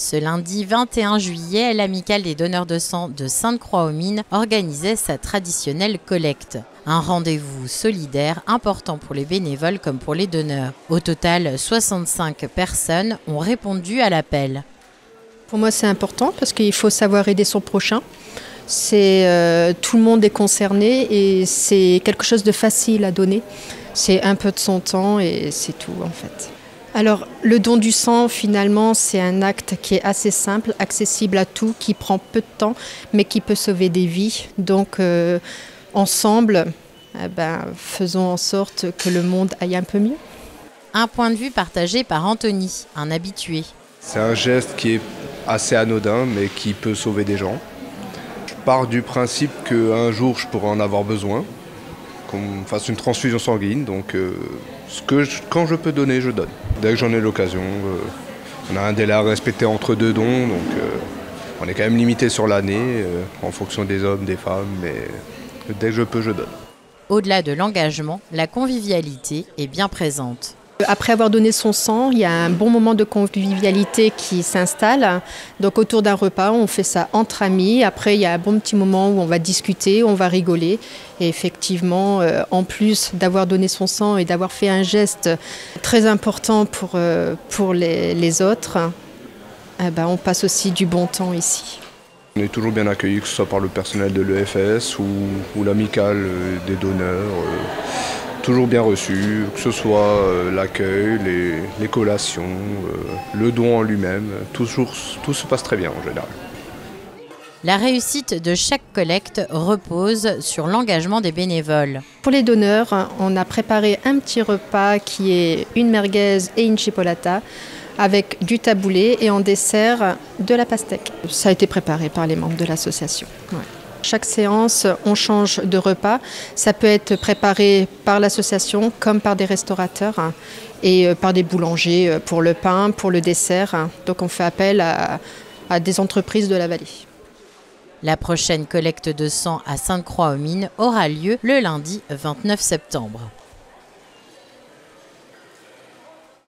Ce lundi 21 juillet, l'Amicale des donneurs de sang de Sainte-Croix-aux-Mines organisait sa traditionnelle collecte. Un rendez-vous solidaire important pour les bénévoles comme pour les donneurs. Au total, 65 personnes ont répondu à l'appel. Pour moi, c'est important parce qu'il faut savoir aider son prochain. Tout le monde est concerné et c'est quelque chose de facile à donner. C'est un peu de son temps et c'est tout en fait. Alors, le don du sang, finalement, c'est un acte qui est assez simple, accessible à tout, qui prend peu de temps, mais qui peut sauver des vies. Donc, ensemble, faisons en sorte que le monde aille un peu mieux. Un point de vue partagé par Anthony, un habitué. C'est un geste qui est assez anodin, mais qui peut sauver des gens. Je pars du principe qu'un jour, je pourrais en avoir besoin, qu'on me fasse une transfusion sanguine, donc quand je peux donner, je donne. Dès que j'en ai l'occasion, on a un délai à respecter entre deux dons, donc on est quand même limité sur l'année, en fonction des hommes, des femmes, mais dès que je peux, je donne. Au-delà de l'engagement, la convivialité est bien présente. Après avoir donné son sang, il y a un bon moment de convivialité qui s'installe. Donc autour d'un repas, on fait ça entre amis. Après, il y a un bon petit moment où on va discuter, on va rigoler. Et effectivement, en plus d'avoir donné son sang et d'avoir fait un geste très important pour les autres, on passe aussi du bon temps ici. On est toujours bien accueillis, que ce soit par le personnel de l'EFS ou l'amicale des donneurs. Toujours bien reçu, que ce soit l'accueil, les collations, le don en lui-même, tout se passe très bien en général. La réussite de chaque collecte repose sur l'engagement des bénévoles. Pour les donneurs, on a préparé un petit repas qui est une merguez et une chipolata avec du taboulé et en dessert de la pastèque. Ça a été préparé par les membres de l'association. Ouais. Chaque séance, on change de repas. Ça peut être préparé par l'association comme par des restaurateurs et par des boulangers pour le pain, pour le dessert. Donc on fait appel à des entreprises de la vallée. La prochaine collecte de sang à Sainte-Croix-aux-Mines aura lieu le lundi 29 septembre.